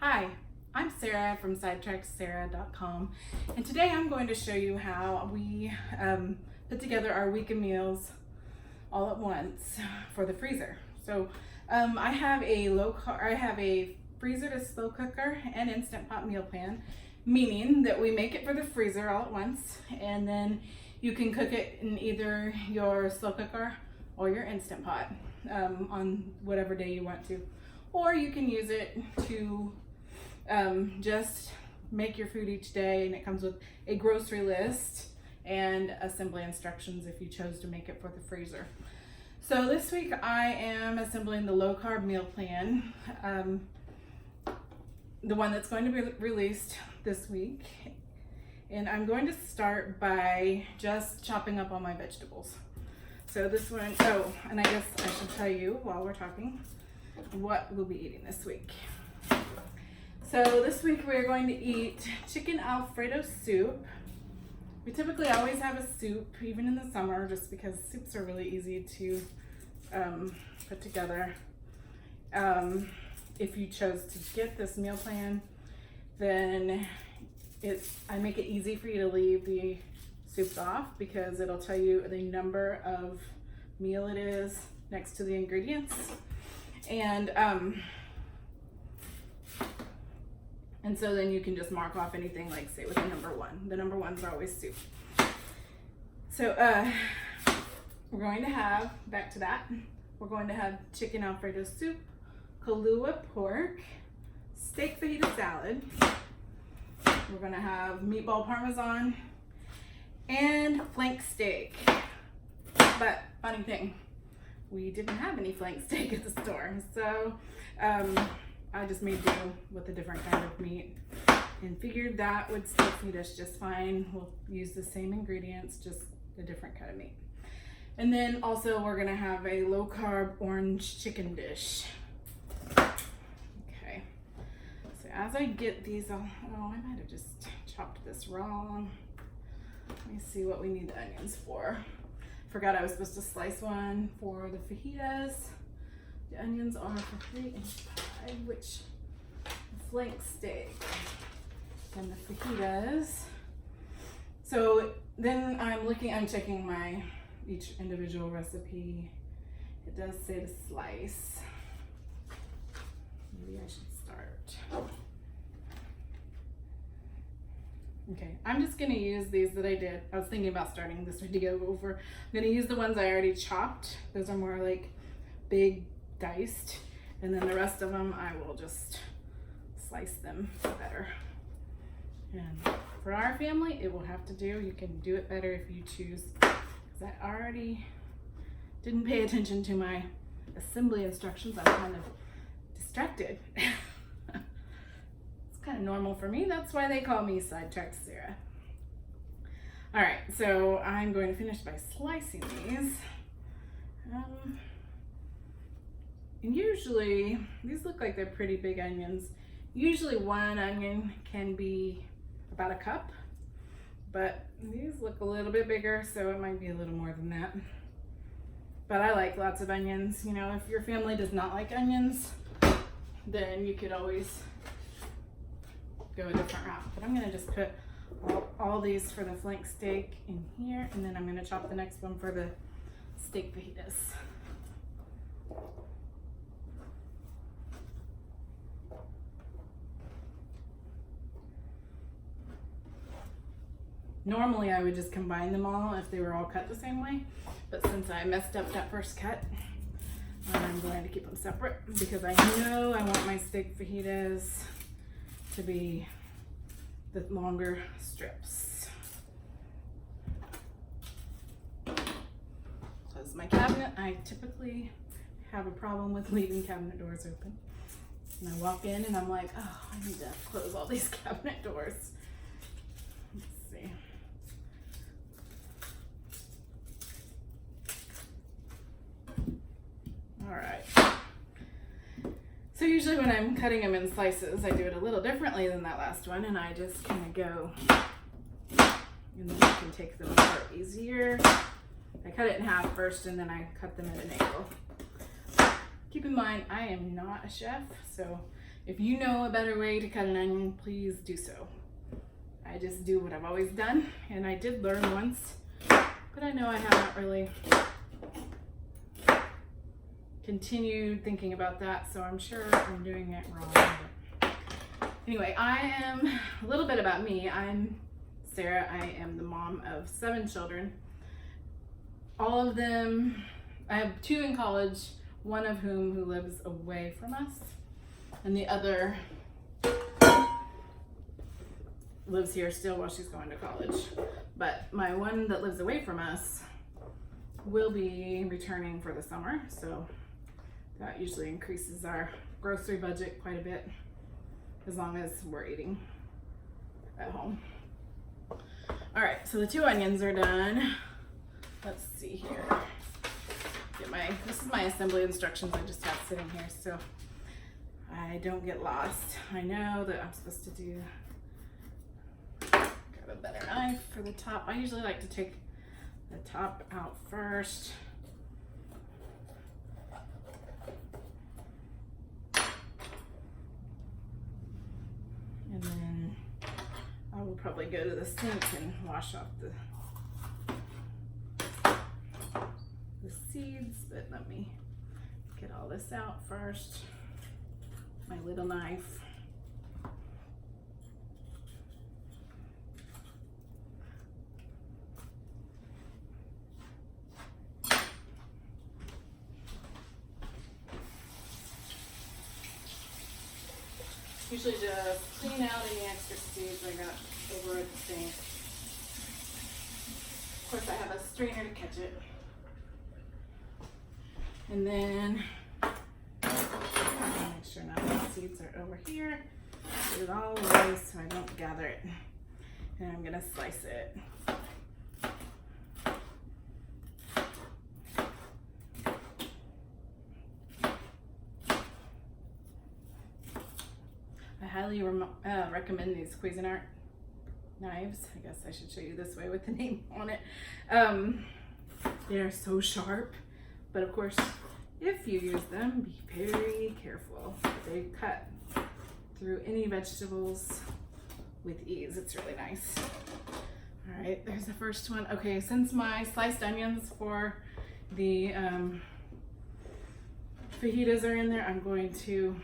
Hi, I'm Sarah from SidetrackSarah.com, and today I'm going to show you how we put together our week of meals all at once for the freezer. So I have a freezer to slow cooker and Instant Pot meal plan, meaning that we make it for the freezer all at once, and then you can cook it in either your slow cooker or your Instant Pot on whatever day you want to. Or you can use it to just make your food each day, and it comes with a grocery list and assembly instructions if you chose to make it for the freezer. So this week I am assembling the low carb meal plan, the one that's going to be released this week. And I'm going to start by just chopping up all my vegetables. So this one, and I guess I should tell you while we're talking what we'll be eating this week. So this week we're going to eat chicken Alfredo soup. We typically always have a soup, even in the summer, just because soups are really easy to put together. If you chose to get this meal plan, then I make it easy for you to leave the soups off, because it'll tell you the number of meal it is next to the ingredients. And so then you can just mark off anything, like say with the number one. The number ones are always soup. So we're going to have, back to that, we're going to have chicken Alfredo soup, Kalua pork, steak fajita salad. We're going to have meatball Parmesan and flank steak. But funny thing, we didn't have any flank steak at the store, so I just made do with a different kind of meat and figured that would still feed us just fine. We'll use the same ingredients, just a different kind of meat. And then also we're gonna have a low carb orange chicken dish. Okay, so as I get these, I might have just chopped this wrong. Let me see what we need the onions for. Forgot I was supposed to slice one for the fajitas. The onions are for 3 and 5, which the flank steak and the fajitas. So then I'm checking my each individual recipe. It does say to slice. Maybe I should start. Okay, I'm just gonna use these that I did. I was thinking about starting this video over. I'm gonna use the ones I already chopped. Those are more like big diced, and then the rest of them I will just slice them better. And for our family, it will have to do. You can do it better if you choose, because I already didn't pay attention to my assembly instructions. I'm kind of distracted. Kind of normal for me. That's why they call me Sidetracked Sarah. All right, so I'm going to finish by slicing these. And usually, these look like they're pretty big onions. Usually one onion can be about a cup, but these look a little bit bigger, so it might be a little more than that. But I like lots of onions. You know, if your family does not like onions, then you could always go a different route. But I'm gonna just put all these for the flank steak in here, and then I'm gonna chop the next one for the steak fajitas. Normally I would just combine them all if they were all cut the same way, but since I messed up that first cut, I'm going to keep them separate, because I know I want my steak fajitas to be the longer strips. Close my cabinet. I typically have a problem with leaving cabinet doors open. And I walk in and I'm like, oh, I need to close all these cabinet doors. Let's see. All right. So usually when I'm cutting them in slices, I do it a little differently than that last one, and I just kind of go, and then you can take them apart easier. I cut it in half first, and then I cut them at an angle. Keep in mind, I am not a chef, so If you know a better way to cut an onion, please do so. I just do what I've always done, and I did learn once, but I know I haven't really continued thinking about that, so I'm sure I'm doing it wrong. But anyway, a little bit about me. I'm Sarah. I am the mom of 7 children. All of them, I have 2 in college, one of whom who lives away from us, and the other lives here still while she's going to college. But my one that lives away from us will be returning for the summer, so that usually increases our grocery budget quite a bit, as long as we're eating at home. All right, so the 2 onions are done. Let's see here. This is my assembly instructions I just have sitting here, so I don't get lost. I know that I'm supposed to grab a better knife for the top. I usually like to take the top out first. And then I will probably go to the sink and wash off the seeds, but let me get all this out first. My little knife. Usually just clean out any extra seeds I got over at the sink. Of course, I have a strainer to catch it. And then make sure none of the seeds are over here. Put it all away so I don't gather it. And I'm gonna slice it. I highly recommend these Cuisinart knives. I guess I should show you this way with the name on it. They're so sharp, but of course, if you use them, be very careful. They cut through any vegetables with ease. It's really nice. All right, there's the first one. Okay, since my sliced onions for the fajitas are in there, I'm going to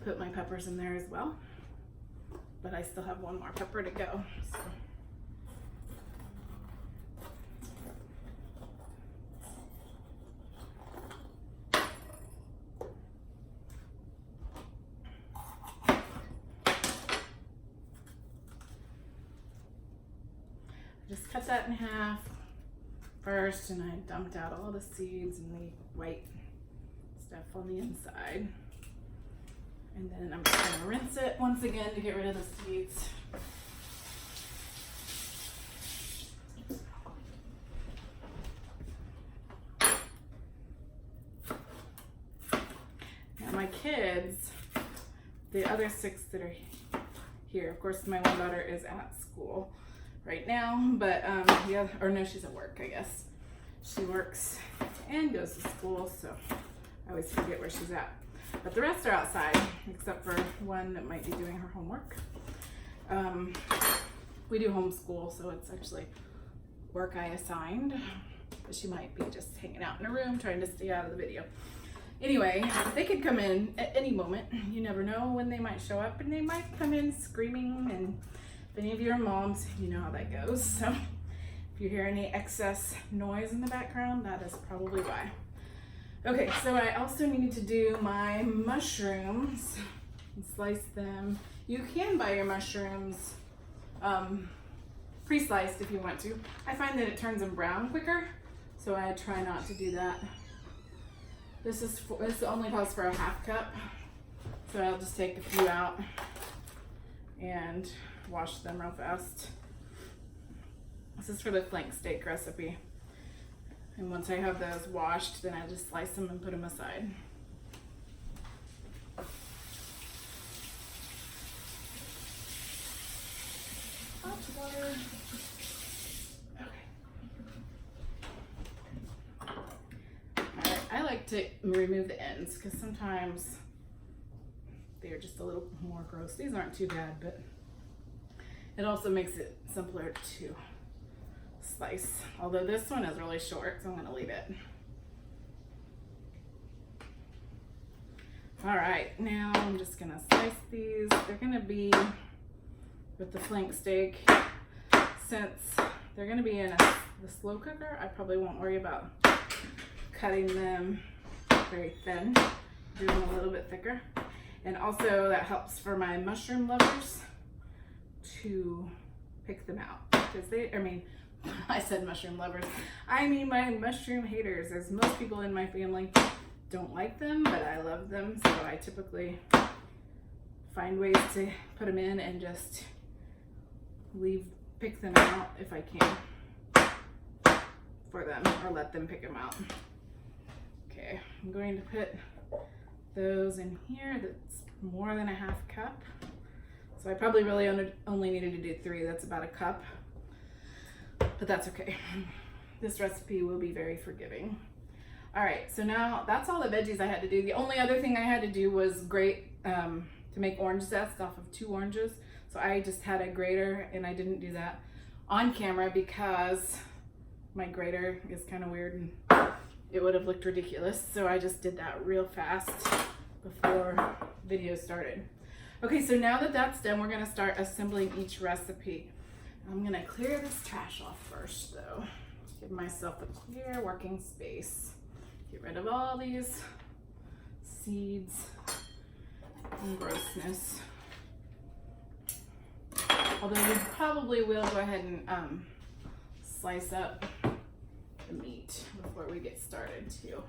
put my peppers in there as well. But I still have one more pepper to go. So. Just cut that in half first, and I dumped out all the seeds and the white stuff on the inside. And then I'm just gonna rinse it once again to get rid of the seeds. Now my kids, the other 6 that are here, of course my one daughter is at school right now, but she's at work, I guess. She works and goes to school, so I always forget where she's at. But the rest are outside, except for one that might be doing her homework. We do homeschool, so it's actually work I assigned, but she might be just hanging out in a room trying to stay out of the video. Anyway, they could come in at any moment. You never know when they might show up, and they might come in screaming, and if any of you are moms, you know how that goes. So if you hear any excess noise in the background, that is probably why. Okay, so I also need to do my mushrooms and slice them. You can buy your mushrooms pre-sliced if you want to. I find that it turns them brown quicker, so I try not to do that. This only calls for a half cup, so I'll just take a few out and wash them real fast. This is for the flank steak recipe. And once I have those washed, then I just slice them and put them aside. Hot water. Okay. Alright, I like to remove the ends because sometimes they are just a little more gross. These aren't too bad, but it also makes it simpler to slice. Although this one is really short, so I'm gonna leave it. All right, now I'm just gonna slice these. They're gonna be with the flank steak. Since they're gonna be in the slow cooker, I probably won't worry about cutting them very thin, do them a little bit thicker. And also that helps for my mushroom lovers to pick them out, because I said mushroom lovers, I mean my mushroom haters, as most people in my family don't like them, but I love them, so I typically find ways to put them in and just pick them out if I can for them, or let them pick them out. Okay, I'm going to put those in here. That's more than a half cup. So I probably really only needed to do 3. That's about a cup, but that's okay. This recipe will be very forgiving. All right, so now that's all the veggies I had to do. The only other thing I had to do was grate to make orange zest off of 2 oranges. So I just had a grater, and I didn't do that on camera because my grater is kind of weird and it would have looked ridiculous. So I just did that real fast before video started. Okay, so now that that's done, we're gonna start assembling each recipe. I'm gonna clear this trash off first though. Give myself a clear working space. Get rid of all these seeds and grossness. Although we probably will go ahead and slice up the meat before we get started too.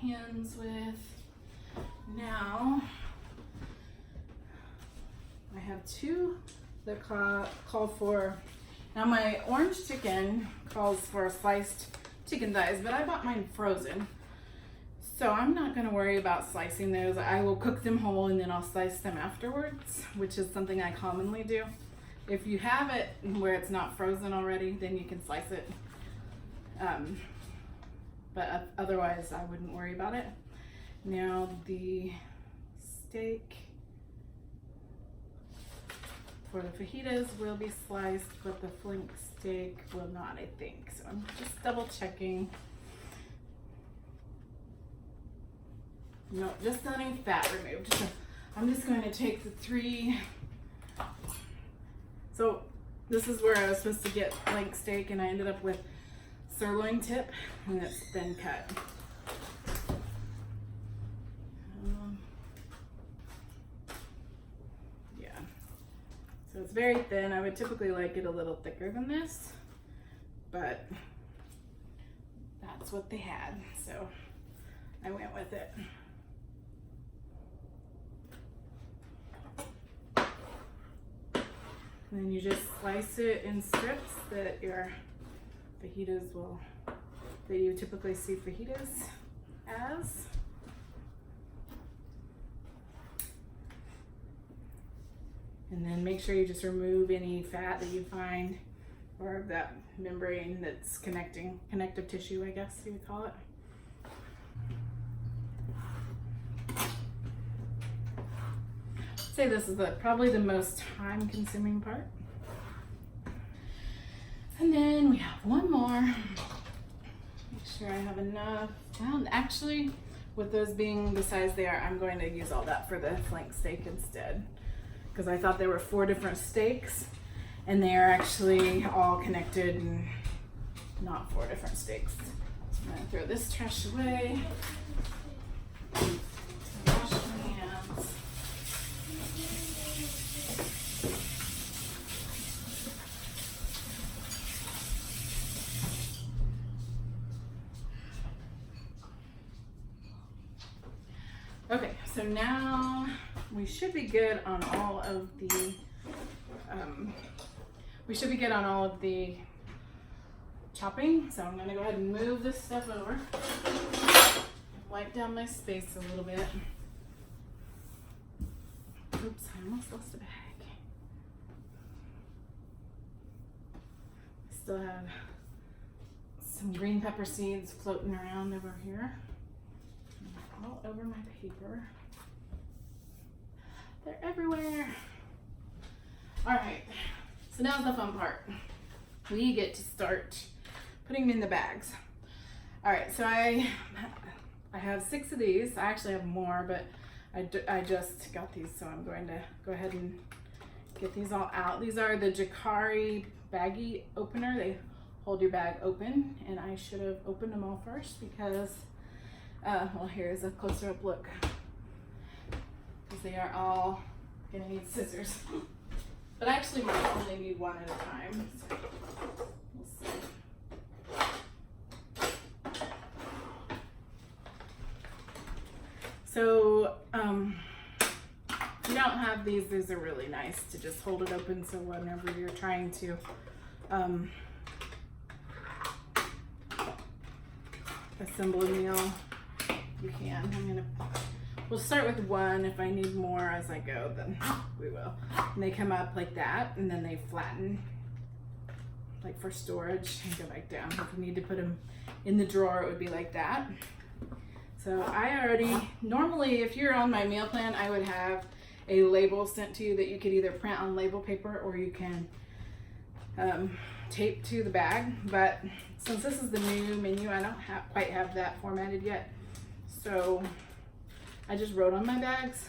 Hands with. Now I have 2 that call for, now my orange chicken calls for sliced chicken thighs, but I bought mine frozen, so I'm not going to worry about slicing those. I will cook them whole and then I'll slice them afterwards, which is something I commonly do. If you have it where it's not frozen already, then you can slice it. But otherwise I wouldn't worry about it. Now the steak for the fajitas will be sliced, but the flank steak will not, I think. So I'm just double checking. No, just not any fat removed. So I'm just going to take the 3. So this is where I was supposed to get flank steak and I ended up with sirloin tip, and it's thin cut. Yeah, so it's very thin. I would typically like it a little thicker than this, but that's what they had, so I went with it. And then you just slice it in strips that your fajitas that you typically see fajitas as. And then make sure you just remove any fat that you find, or that membrane that's connective tissue, I guess you would call it. I'd say this is probably the most time consuming part. And then we have one more. Make sure I have enough. Well, actually, with those being the size they are, I'm going to use all that for the flank steak instead. Because I thought there were 4 different steaks, and they are actually all connected and not 4 different steaks. So I'm going to throw this trash away. Wash my hands. Okay, so now we should be good on all of the chopping. So I'm gonna go ahead and move this stuff over. Wipe down my space a little bit. Oops, I almost lost a bag. Still have some green pepper seeds floating around over here. All over my paper. They're everywhere. All right, so now's the fun part. We get to start putting them in the bags. All right, so I have 6 of these. I actually have more, but I just got these, so I'm going to go ahead and get these all out. These are the Jakari Baggie opener. They hold your bag open, and I should have opened them all first because, well, here's a closer up look. Because they are all gonna need scissors. But I actually might only need one at a time. So we'll see. So, if you don't have these are really nice to just hold it open, so whenever you're trying to assemble a meal, you can. We'll start with one. If I need more as I go, then we will. And they come up like that, and then they flatten, like for storage, and go back down. If you need to put them in the drawer, it would be like that. So I already, normally if you're on my meal plan, I would have a label sent to you that you could either print on label paper or you can tape to the bag. But since this is the new menu, I don't quite have that formatted yet. So I just wrote on my bags,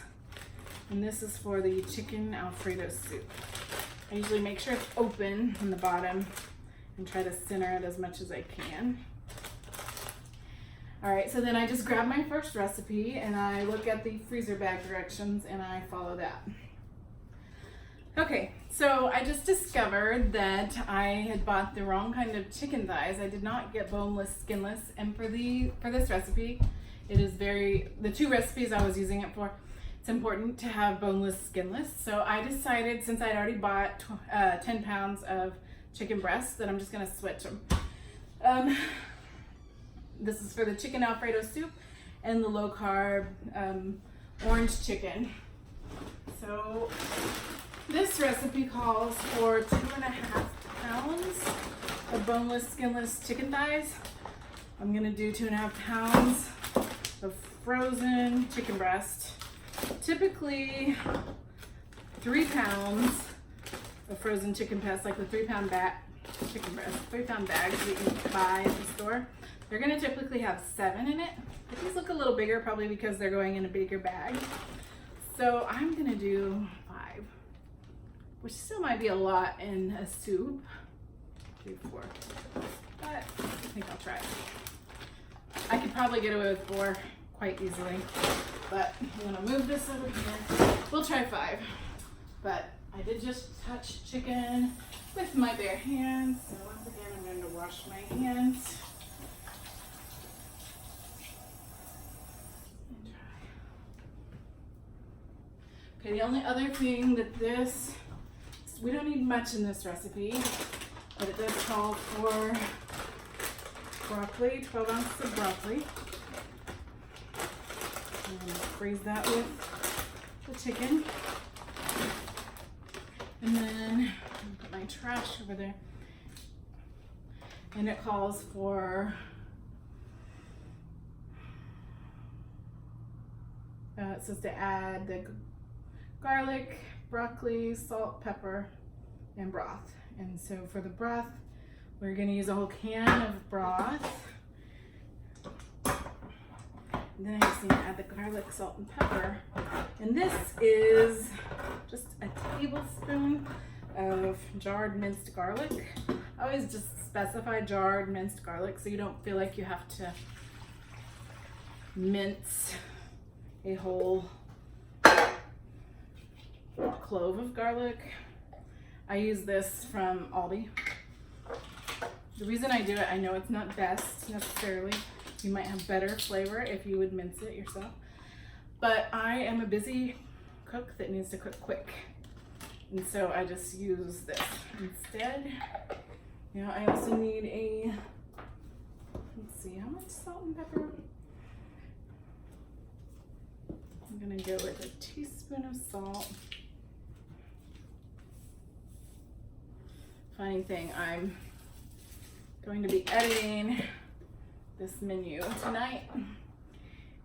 and this is for the chicken Alfredo soup. I usually make sure it's open on the bottom and try to center it as much as I can. All right, so then I just grab my first recipe and I look at the freezer bag directions and I follow that. Okay, so I just discovered that I had bought the wrong kind of chicken thighs. I did not get boneless, skinless, and for this recipe, it is the 2 recipes I was using it for, it's important to have boneless, skinless. So I decided, since I'd already bought 10 pounds of chicken breasts, that I'm just gonna switch them. This is for the chicken Alfredo soup and the low-carb orange chicken. So this recipe calls for 2.5 pounds of boneless, skinless chicken thighs. I'm gonna do 2.5 pounds of frozen chicken breast. Typically 3 pounds of frozen chicken breast, like the 3-pound chicken breast, 3-pound bags that you buy at the store. They're gonna typically have 7 in it, but these look a little bigger, probably because they're going in a bigger bag. So I'm gonna do 5, which still might be a lot in a soup. 3, 4, but I think I'll try it. I could probably get away with 4 quite easily, but I'm gonna move this over here. We'll try 5, but I did just touch chicken with my bare hands. So once again, I'm going to wash my hands. Okay, the only other thing that we don't need much in this recipe, but it does call for broccoli, 12 ounces of broccoli. I'm going to freeze that with the chicken. And then put my trash over there. And it calls for it says to add the garlic, broccoli, salt, pepper, and broth. And so for the broth, we're going to use a whole can of broth. And then I just need to add the garlic, salt, and pepper. And this is just a tablespoon of jarred minced garlic. I always just specify jarred minced garlic so you don't feel like you have to mince a whole clove of garlic. I use this from Aldi. The reason I do it, I know it's not best necessarily. You might have better flavor if you would mince it yourself. But I am a busy cook that needs to cook quick. And so I just use this instead. Now I also need let's see, how much salt and pepper? I'm gonna go with a teaspoon of salt. Funny thing, I'm going to be editing this menu tonight.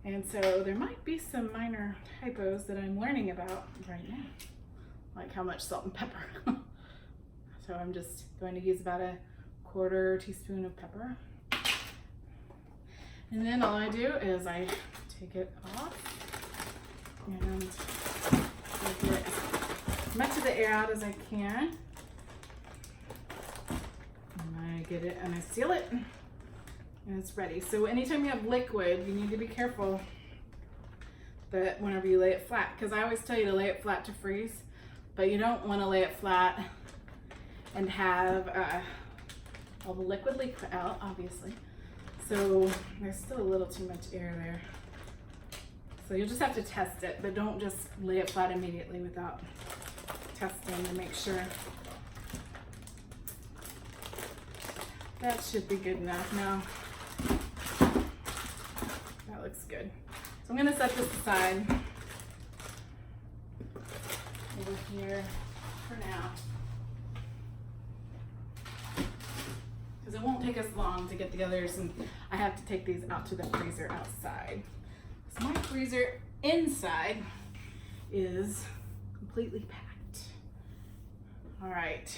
And so there might be some minor typos that I'm learning about right now, like how much salt and pepper. So I'm just going to use about a 1/4 teaspoon of pepper. And then all I do is I take it off and get as much of the air out as I can. And I get it and I seal it. And it's ready. So anytime you have liquid, you need to be careful that whenever you lay it flat, because I always tell you to lay it flat to freeze, but you don't want to lay it flat and have all the liquid leak out, obviously. So there's still a little too much air there. So you'll just have to test it, but don't just lay it flat immediately without testing to make sure. That should be good enough now. That looks good. So I'm gonna set this aside over here for now. Because it won't take us long to get the others, and I have to take these out to the freezer outside. So my freezer inside is completely packed. All right,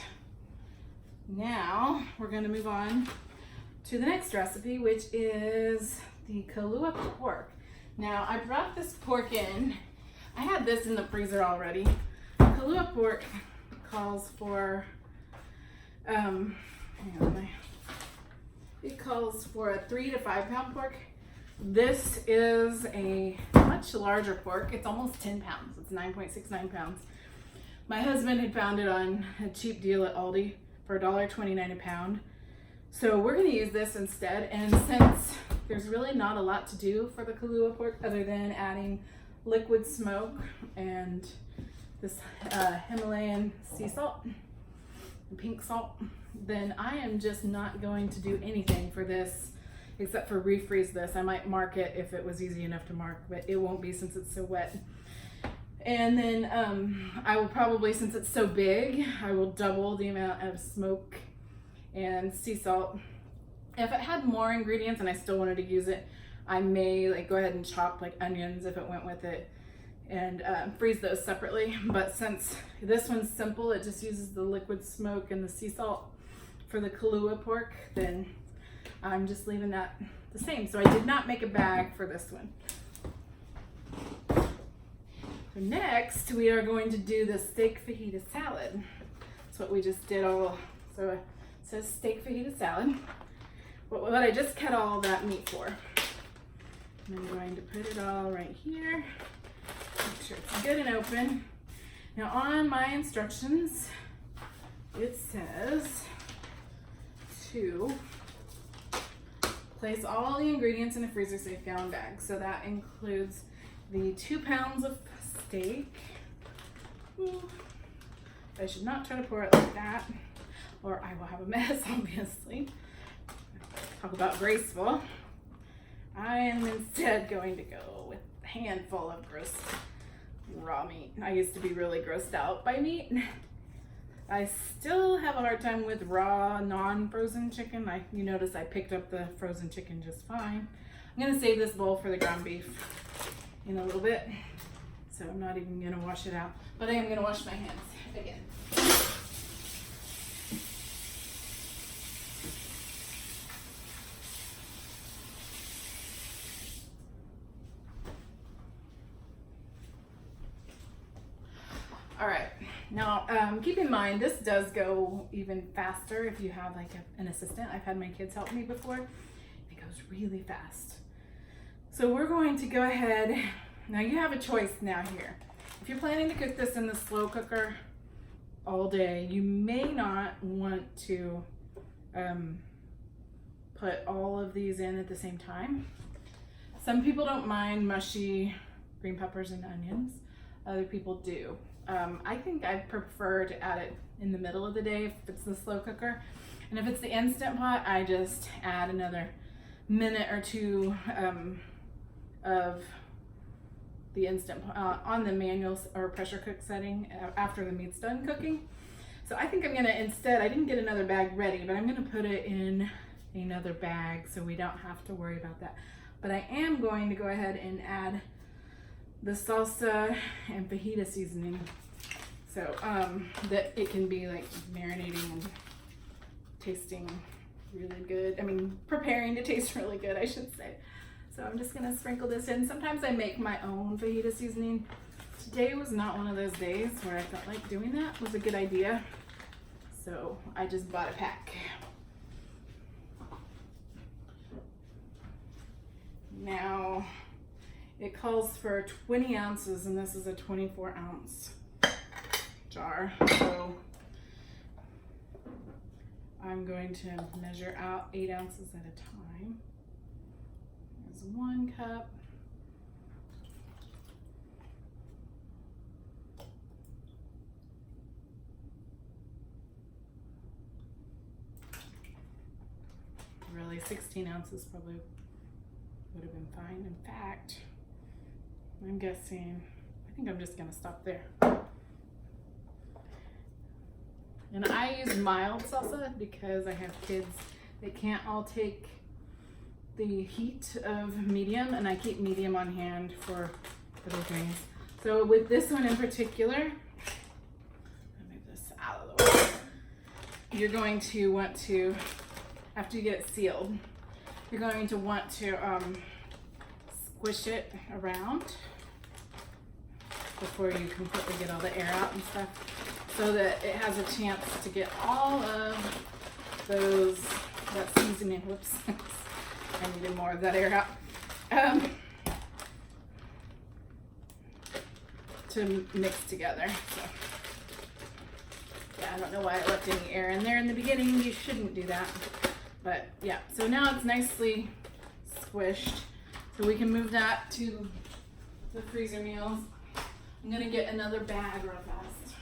now we're gonna move on to the next recipe, which is the Kalua Pork. Now I brought this pork in. I had this in the freezer already. Kalua Pork calls for, it calls for a 3 to 5 pound pork. This is a much larger pork. It's almost 10 pounds. It's 9.69 pounds. My husband had found it on a cheap deal at Aldi for $1.29 a pound. So we're gonna use this instead. And since there's really not a lot to do for the Kalua pork other than adding liquid smoke and this Himalayan sea salt, pink salt, then I am just not going to do anything for this except for refreeze this. I might mark it if it was easy enough to mark, but it won't be since it's so wet. And then I will probably, since it's so big, I will double the amount of smoke and sea salt. If it had more ingredients and I still wanted to use it, I may like go ahead and chop like onions if it went with it and freeze those separately. But since this one's simple, it just uses the liquid smoke and the sea salt for the Kalua pork, then I'm just leaving that the same. So I did not make a bag for this one. So next we are going to do the steak fajita salad. That's what we just did all. So it says steak fajita salad. What I just cut all that meat for. And I'm going to put it all right here. Make sure it's good and open. Now on my instructions, it says to place all the ingredients in a freezer safe gallon bag. So that includes the 2 pounds of steak. Ooh. I should not try to pour it like that, or I will have a mess, obviously. Talk about graceful. I am instead going to go with a handful of gross raw meat. I used to be really grossed out by meat. I still have a hard time with raw, non-frozen chicken. You notice I picked up the frozen chicken just fine. I'm gonna save this bowl for the ground beef in a little bit. So I'm not even gonna wash it out, but I am gonna wash my hands again. All right, now keep in mind, this does go even faster if you have like an assistant. I've had my kids help me before. It goes really fast. So we're going to go ahead. Now you have a choice now here. If you're planning to cook this in the slow cooker all day, you may not want to put all of these in at the same time. Some people don't mind mushy green peppers and onions. Other people do. I think I prefer to add it in the middle of the day if it's the slow cooker. And if it's the Instant Pot, I just add another minute or two of the Instant Pot on the manual or pressure cook setting after the meat's done cooking. So I think I'm gonna instead, I didn't get another bag ready, but I'm gonna put it in another bag so we don't have to worry about that. But I am going to go ahead and add the salsa and fajita seasoning so that it can be like marinating and tasting really good. I mean, preparing to taste really good, I should say. So I'm just gonna sprinkle this in. Sometimes I make my own fajita seasoning. Today was not one of those days where I felt like doing that was a good idea. So I just bought a pack. Now, it calls for 20 ounces and this is a 24 ounce jar. So I'm going to measure out 8 ounces at a time. There's 1 cup. Really, 16 ounces probably would have been fine. In fact, I'm guessing, I think I'm just gonna stop there. And I use mild salsa because I have kids that can't all take the heat of medium, and I keep medium on hand for other things. So with this one in particular, I'll move this out of the way. You're going to want to, after you get it sealed, you're going to want to squish it around before you completely get all the air out and stuff, so that it has a chance to get all of that seasoning, whoops, I needed more of that air out, to mix together. So, yeah, I don't know why I left any air in there in the beginning. You shouldn't do that. But yeah, so now it's nicely squished. So we can move that to the freezer meals. I'm gonna get another bag real fast.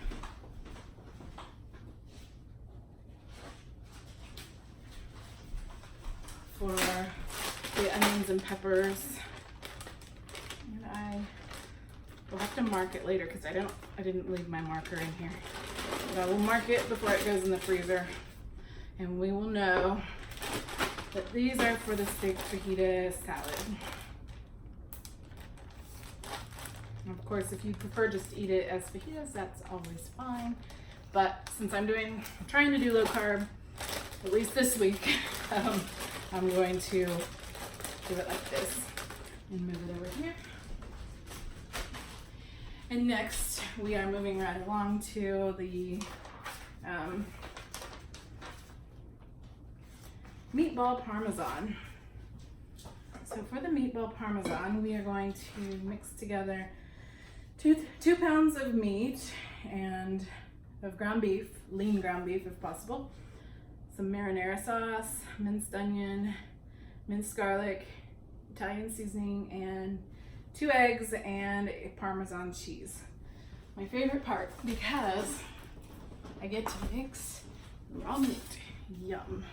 For the onions and peppers. And I will have to mark it later because I didn't leave my marker in here. But I will mark it before it goes in the freezer. And we will know that these are for the steak fajita salad. And of course, if you prefer just to eat it as fajitas, that's always fine. But since I'm trying to do low carb, at least this week, I'm going to do it like this and move it over here. And next, we are moving right along to the Meatball Parmesan. So for the Meatball Parmesan, we are going to mix together two pounds of meat and of ground beef, lean ground beef if possible, some marinara sauce, minced onion, minced garlic, Italian seasoning, and 2 eggs and a Parmesan cheese. My favorite part because I get to mix raw meat. Yum.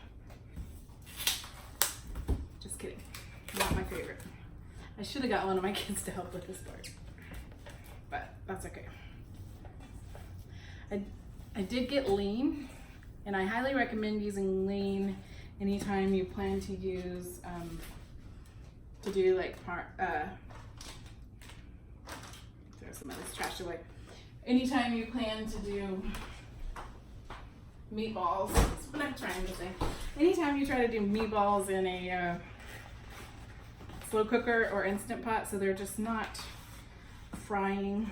Just kidding. Not my favorite. I should have got one of my kids to help with this part, but that's okay. I did get lean, and I highly recommend using lean anytime you plan to use to do like throw some of this trash away. Anytime you plan to do meatballs, that's what I'm trying to say. Anytime you try to do meatballs in a slow cooker or Instant Pot, so they're just not frying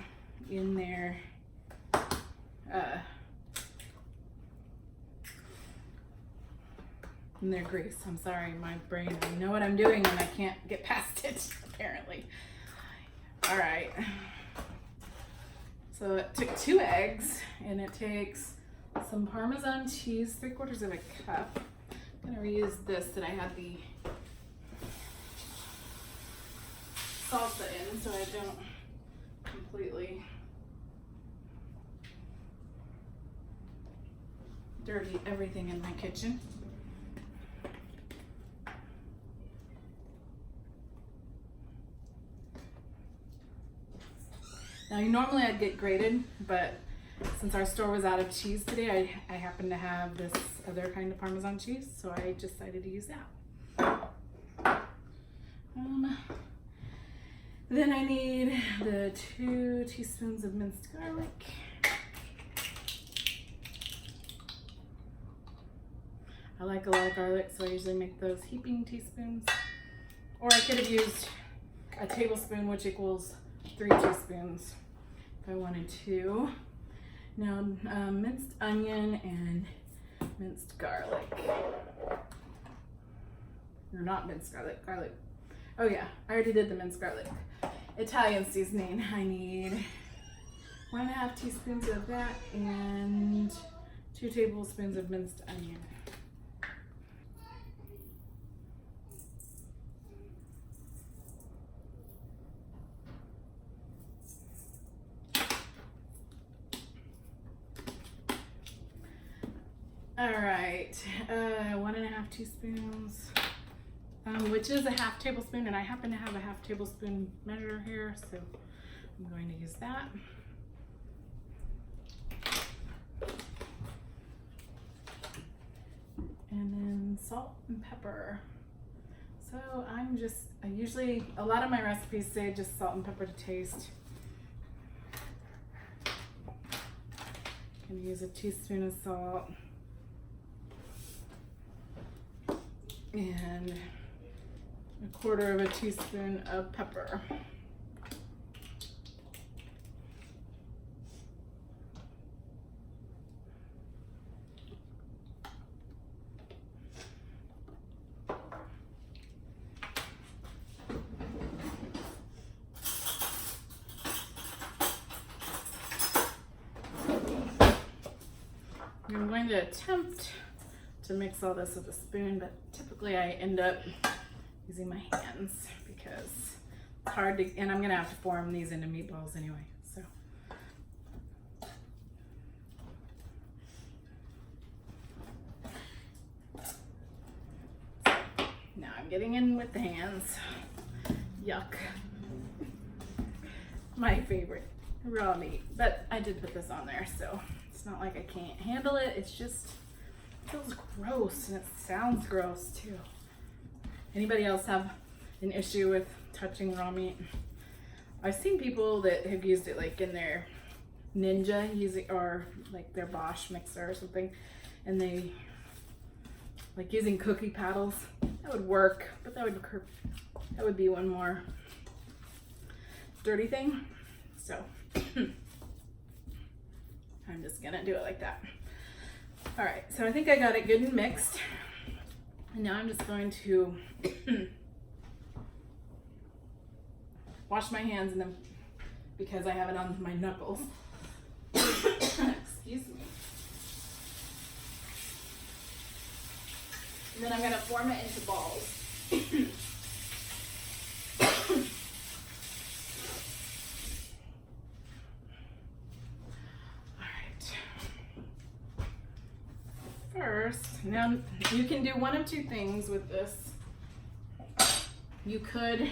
in their grease. I'm sorry, my brain, I know what I'm doing and I can't get past it, apparently. All right. So it took 2 eggs, and it takes some Parmesan cheese, 3/4 of a cup. I'm gonna reuse this that I had the salsa in, so I don't completely dirty everything in my kitchen. Now, normally I'd get grated, but since our store was out of cheese today, I happen to have this other kind of Parmesan cheese, so I decided to use that. Then I need the 2 teaspoons of minced garlic. I like a lot of garlic, so I usually make those heaping teaspoons. Or I could have used a tablespoon, which equals 3 teaspoons if I wanted to. Now, minced onion and minced garlic. Or not minced garlic, garlic. Oh yeah, I already did the minced garlic. Italian seasoning. I need 1.5 teaspoons of that and 2 tablespoons of minced onion. All right, 1.5 teaspoons, which is a 1/2 tablespoon, and I happen to have a 1/2 tablespoon measure here, so I'm going to use that. And then salt and pepper. So I usually, a lot of my recipes say just salt and pepper to taste. I'm gonna use a teaspoon of salt. And 1/4 teaspoon of pepper. I'm going to attempt to mix all this with a spoon, but typically I end up using my hands because it's hard to, and I'm gonna have to form these into meatballs anyway, so. Now I'm getting in with the hands. Yuck. My favorite raw meat, but I did put this on there, so it's not like I can't handle it, it's just, it feels gross and it sounds gross too. Anybody else have an issue with touching raw meat? I've seen people that have used it like in their Ninja or like their Bosch mixer or something, and they like using cookie paddles. That would work, but that would be one more dirty thing. So I'm just gonna do it like that. All right, so I think I got it good and mixed. And now I'm just going to wash my hands, and then because I have it on my knuckles. Excuse me. And then I'm gonna form it into balls. First, now you can do one of two things with this. You could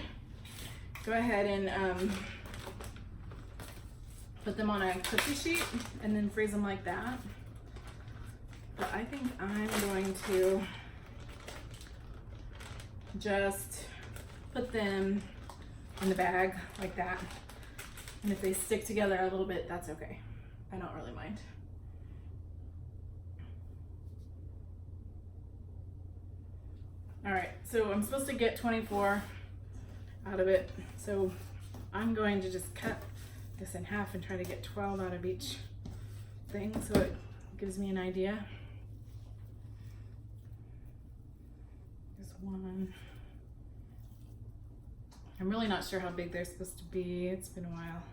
go ahead and put them on a cookie sheet and then freeze them like that. But I think I'm going to just put them in the bag like that. And if they stick together a little bit, that's okay. I don't really mind. All right, so I'm supposed to get 24 out of it. So I'm going to just cut this in half and try to get 12 out of each thing so it gives me an idea. There's one. I'm really not sure how big they're supposed to be. It's been a while.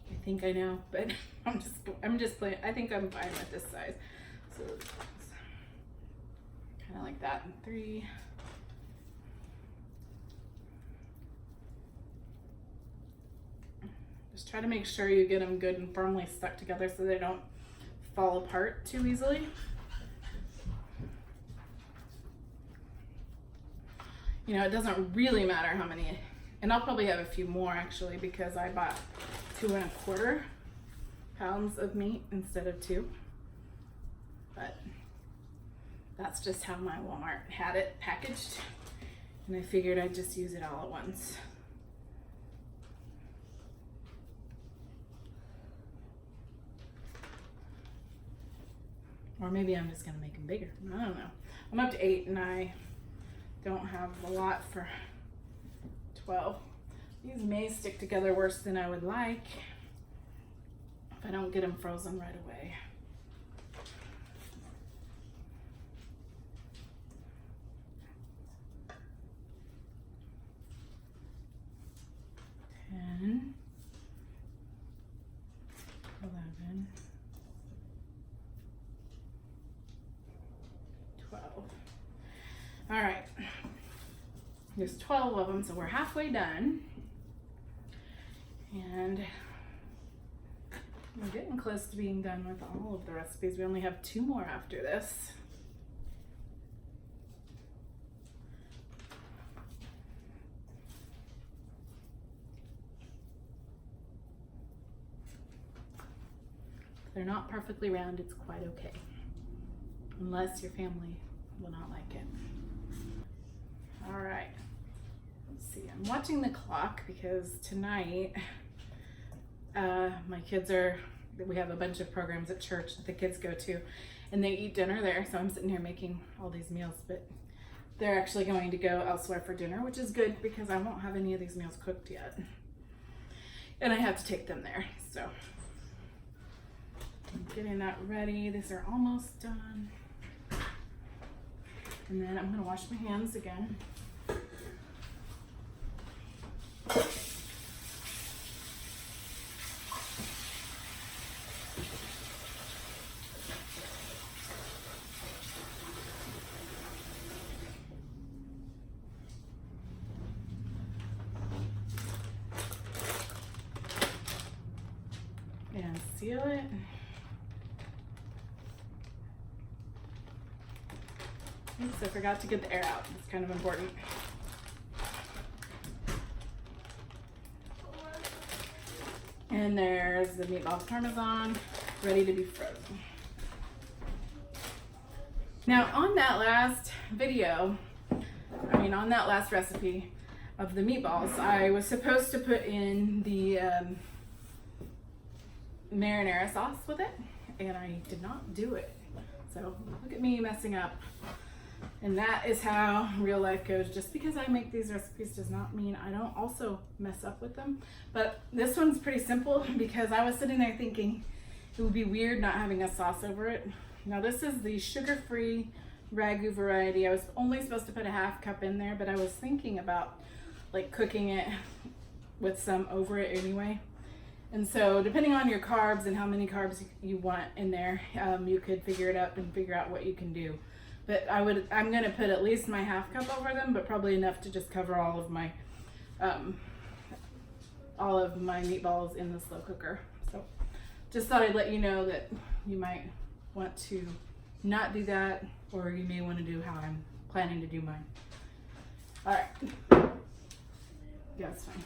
I think I know, but I'm just playing. I think I'm fine with this size. So kind of like that. 3. Just try to make sure you get them good and firmly stuck together so they don't fall apart too easily. You know, it doesn't really matter how many, and I'll probably have a few more actually because I bought 2¼ pounds of meat instead of 2. But that's just how my Walmart had it packaged, and I figured I'd just use it all at once. Or maybe I'm just gonna make them bigger. I don't know. I'm up to 8 and I don't have a lot for 12. These may stick together worse than I would like if I don't get them frozen right away. And 11, 12. All right, there's 12 of them, so we're halfway done. And we're getting close to being done with all of the recipes. We only have 2 more after this. If they're not perfectly round, it's quite okay. Unless your family will not like it. All right, let's see. I'm watching the clock because tonight my kids we have a bunch of programs at church that the kids go to, and they eat dinner there. So I'm sitting here making all these meals, but they're actually going to go elsewhere for dinner, which is good because I won't have any of these meals cooked yet. And I have to take them there. So I'm getting that ready. These are almost done. And then I'm gonna wash my hands again. And seal it. Oops, I forgot to get the air out. It's kind of important. And there's the Meatball Parmesan ready to be frozen. Now on that last video, on that last recipe of the meatballs, I was supposed to put in the marinara sauce with it, and I did not do it. So look at me messing up. And that is how real life goes. Just because I make these recipes does not mean I don't also mess up with them. But this one's pretty simple because I was sitting there thinking it would be weird not having a sauce over it. Now this is the sugar-free ragu variety. I was only supposed to put a ½ cup in there, but I was thinking about like cooking it with some over it anyway. And so depending on your carbs and how many carbs you want in there, you could figure it up and figure out what you can do. But I'm gonna put at least my ½ cup over them, but probably enough to just cover all of my meatballs in the slow cooker. So just thought I'd let you know that you might want to not do that, or you may want to do how I'm planning to do mine. All right, yeah, it's fine.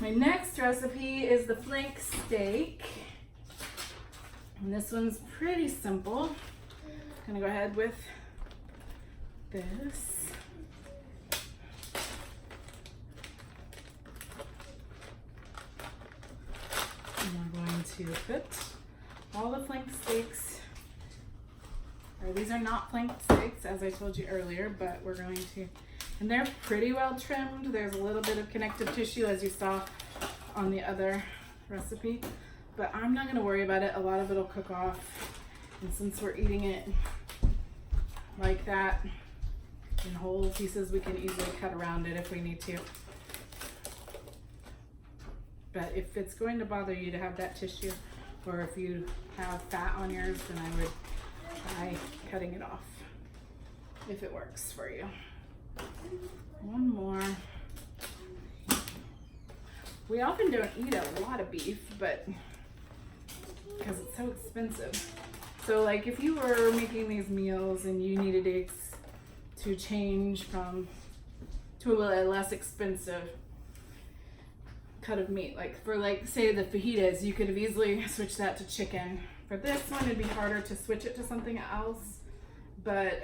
My next recipe is the flank steak. And this one's pretty simple. I'm gonna go ahead with this. And we're going to put all the flank steaks, or these are not flank steaks as I told you earlier, but we're going to, and they're pretty well trimmed. There's a little bit of connective tissue as you saw on the other recipe. But I'm not gonna worry about it. A lot of it'll cook off. And since we're eating it like that in whole pieces, we can easily cut around it if we need to. But if it's going to bother you to have that tissue, or if you have fat on yours, then I would try cutting it off if it works for you. One more. We often don't eat a lot of beef, but because it's so expensive. So like if you were making these meals and you needed to change to a less expensive cut of meat, like for like say the fajitas, you could have easily switched that to chicken. For this one, it'd be harder to switch it to something else, but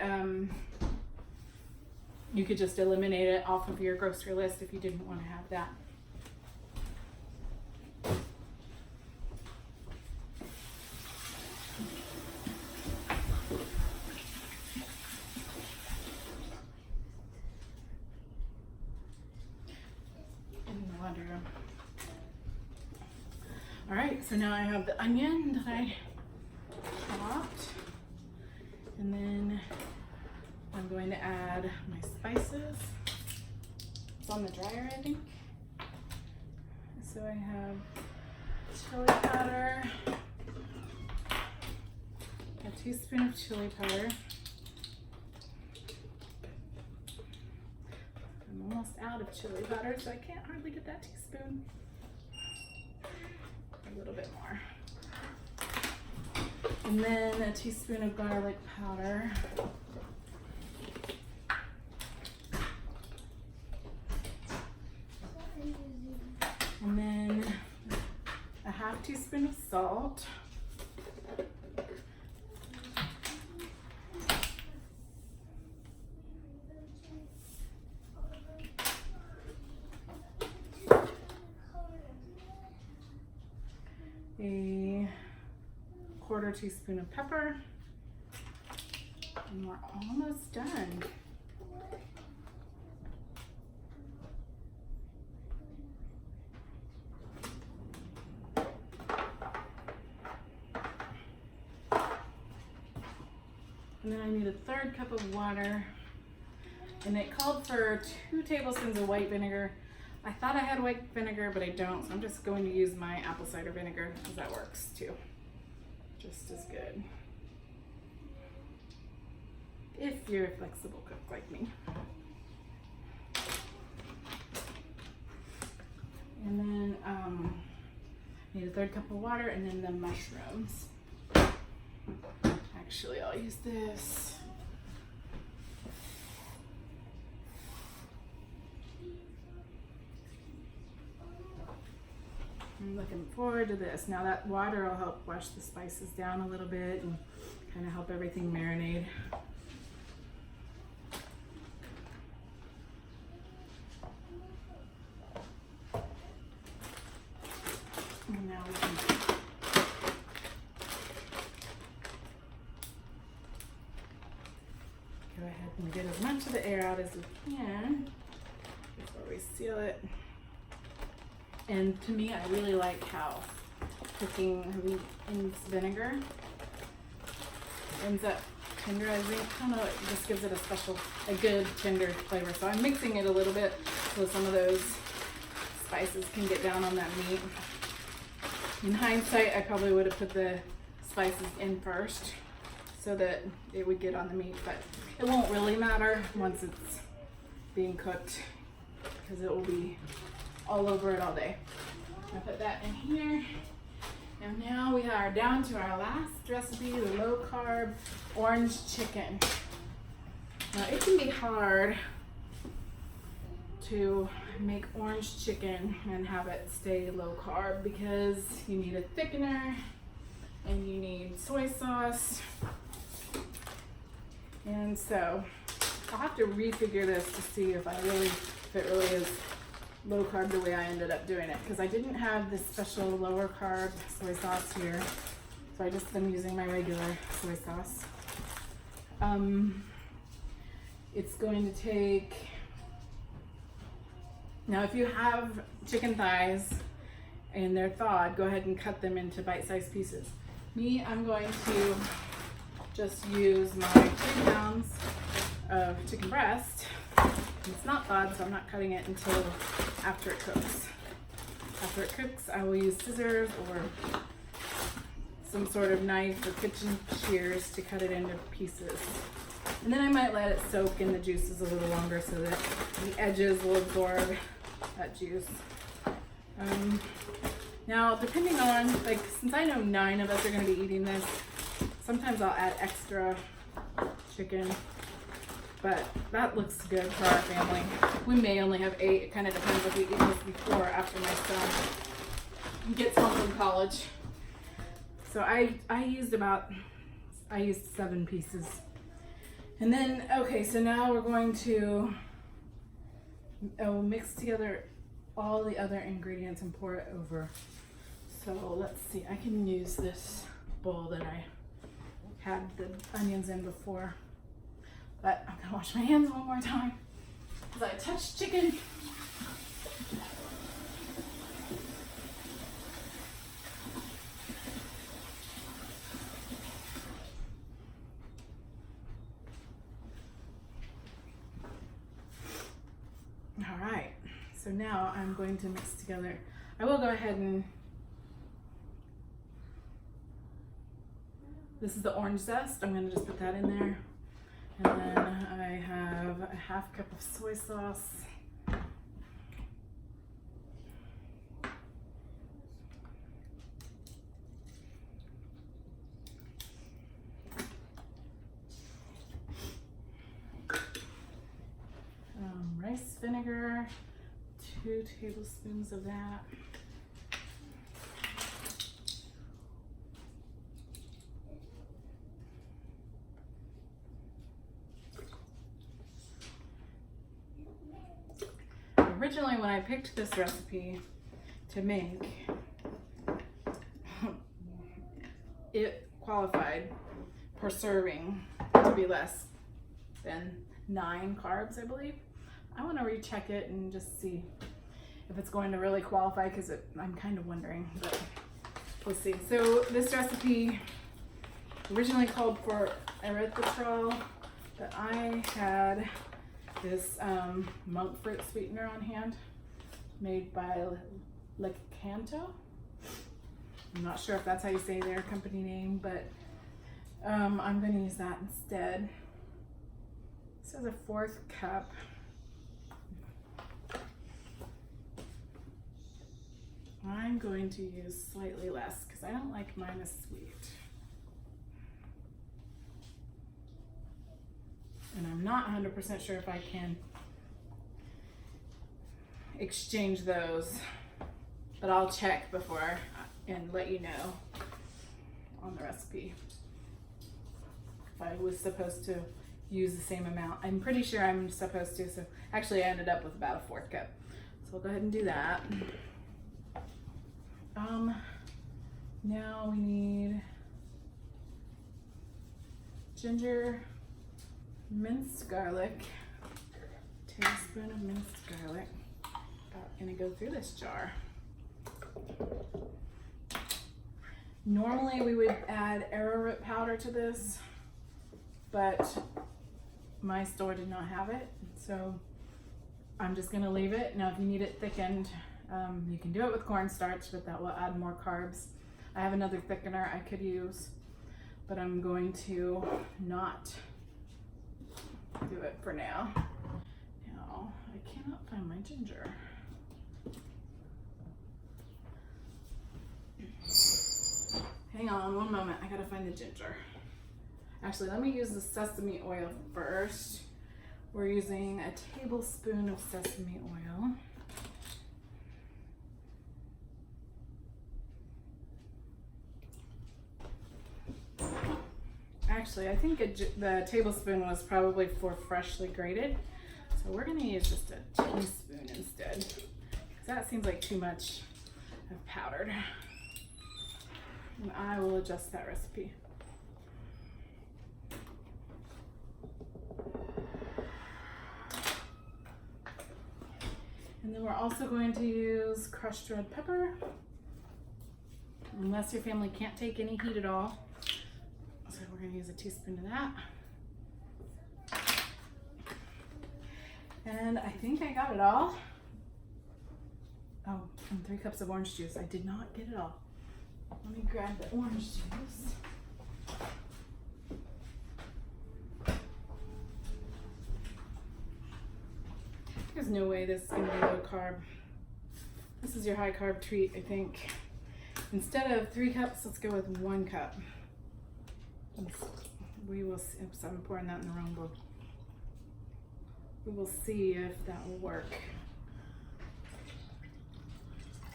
you could just eliminate it off of your grocery list if you didn't want to have that. All right, so now I have the onion that I chopped, and then I'm going to add my spices. It's on the dryer, I think. So I have chili powder, a teaspoon of chili powder. I'm almost out of chili powder, so I can't hardly get that teaspoon. A little bit more. And then a teaspoon of garlic powder. And then a half teaspoon of salt. A quarter teaspoon of pepper, and we're almost done. And then I need a third cup of water, and it called for 2 tablespoons of white vinegar. I thought I had white vinegar, but I don't, so I'm just going to use my apple cider vinegar, because that works too. Just as good. If you're a flexible cook like me. And then need a third cup of water, and then the mushrooms. Actually, I'll use this. I'm looking forward to this. Now that water will help wash the spices down a little bit and kind of help everything marinate. And now we can go ahead and get as much of the air out as we can before we seal it. And to me, I really like how cooking meat in vinegar ends up tenderizing. Kind of just gives it a good tender flavor. So I'm mixing it a little bit so some of those spices can get down on that meat. In hindsight, I probably would have put the spices in first so that it would get on the meat, but it won't really matter once it's being cooked because it will be all over it all day. I put that in here. And now we are down to our last recipe, the low-carb orange chicken. Now it can be hard to make orange chicken and have it stay low-carb because you need a thickener and you need soy sauce. And so I'll have to refigure this to see if it really is low carb the way I ended up doing it, because I didn't have this special lower carb soy sauce here, so I just been using my regular soy sauce. It's going to take, now if you have chicken thighs and they're thawed, go ahead and cut them into bite-sized pieces. Me, I'm going to just use my 3 pounds of chicken breast. It's not thawed, so I'm not cutting it until after it cooks. After it cooks, I will use scissors or some sort of knife or kitchen shears to cut it into pieces. And then I might let it soak in the juices a little longer so that the edges will absorb that juice. Now, depending on, like, since I know 9 of us are going to be eating this, Sometimes I'll add extra chicken, but that looks good for our family. We may only have 8. It kind of depends if we eat this before or after my son gets home from college. So I used 7 pieces. And then, okay, so now we're going to mix together all the other ingredients and pour it over. So let's see, I can use this bowl that I had the onions in before. But I'm gonna wash my hands one more time because I touched chicken. All right, so now I'm going to mix together. I will go ahead and, this is the orange zest. I'm gonna just put that in there. And then I have a 1/2 cup of soy sauce. Rice vinegar, 2 tablespoons of that. Originally, when I picked this recipe to make, it qualified per serving to be less than 9 carbs, I believe. I want to recheck it and just see if it's going to really qualify, because I'm kind of wondering, but we'll see. So this recipe originally called for erythritol, but I had this monk fruit sweetener on hand made by Lecanto. I'm not sure if that's how you say their company name, but I'm going to use that instead. This is a 1/4 cup. I'm going to use slightly less because I don't like mine as sweet. And I'm not 100% sure if I can exchange those, but I'll check before and let you know on the recipe if I was supposed to use the same amount. I'm pretty sure I'm supposed to, so actually I ended up with about a 1/4 cup. So I'll go ahead and do that. Now we need ginger, minced garlic, tablespoon of minced garlic. About gonna go through this jar. Normally we would add arrowroot powder to this, but my store did not have it, so I'm just gonna leave it. Now if you need it thickened, you can do it with cornstarch, but that will add more carbs. I have another thickener I could use, but I'm going to not do it for now. Now, I cannot find my ginger. Hang on one moment, I gotta find the ginger. Actually, let me use the sesame oil first. We're using a tablespoon of sesame oil. Actually, I think the tablespoon was probably for freshly grated. So we're gonna use just a teaspoon instead, because that seems like too much of powdered. And I will adjust that recipe. And then we're also going to use crushed red pepper, unless your family can't take any heat at all. So we're going to use a teaspoon of that. And I think I got it all. Oh, and 3 cups of orange juice. I did not get it all. Let me grab the orange juice. There's no way this is going to be low carb. This is your high carb treat, I think. Instead of 3 cups, let's go with 1 cup. We will see. Oops, I'm pouring that in the wrong bowl. We will see if that will work.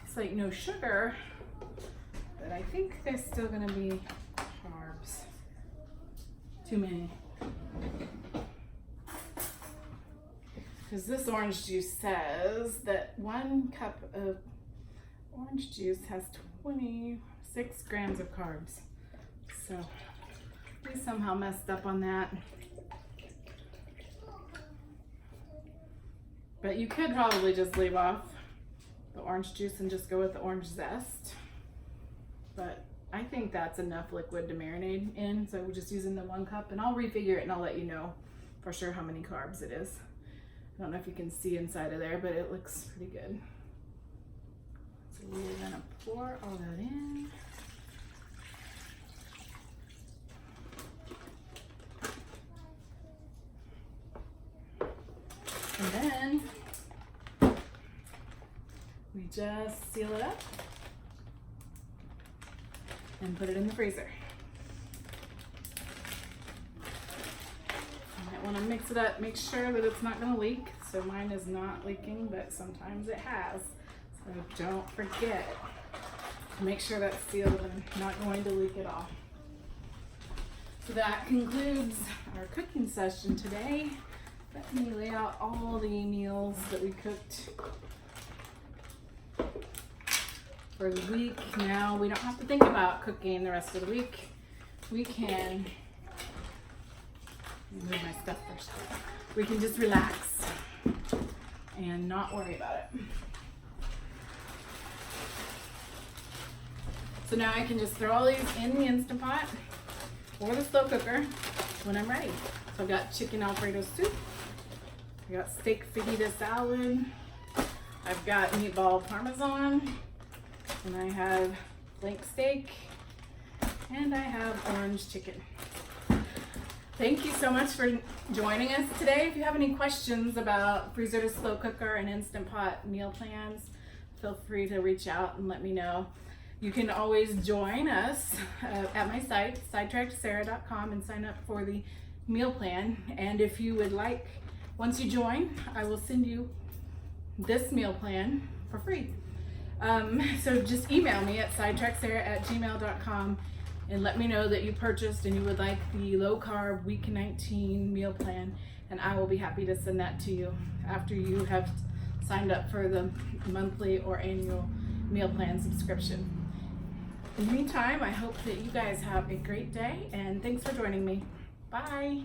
It's like no sugar, but I think there's still gonna be carbs. Too many. Because this orange juice says that 1 cup of orange juice has 26 grams of carbs. So we somehow messed up on that. But you could probably just leave off the orange juice and just go with the orange zest. But I think that's enough liquid to marinate in. So we're just using the 1 cup, and I'll refigure it and I'll let you know for sure how many carbs it is. I don't know if you can see inside of there, but it looks pretty good. So we're gonna pour all that in. And then we just seal it up and put it in the freezer. You might want to mix it up, make sure that it's not going to leak. So mine is not leaking, but sometimes it has. So don't forget to make sure that's sealed and not going to leak at all. So that concludes our cooking session today. Let me lay out all the meals that we cooked for the week. Now we don't have to think about cooking the rest of the week. We can move my stuff first. We can just relax and not worry about it. So now I can just throw all these in the Instant Pot or the slow cooker when I'm ready. So I've got chicken Alfredo soup. I got steak fajita salad. I've got meatball Parmesan. And I have flank steak. And I have orange chicken. Thank you so much for joining us today. If you have any questions about freezer to slow cooker and Instant Pot meal plans, feel free to reach out and let me know. You can always join us at my site, sidetrackedsarah.com, and sign up for the meal plan. And if you would like, once you join, I will send you this meal plan for free. So just email me at sidetracksarah@gmail.com and let me know that you purchased and you would like the low carb week 19 meal plan, and I will be happy to send that to you after you have signed up for the monthly or annual meal plan subscription. In the meantime, I hope that you guys have a great day, and thanks for joining me. Bye.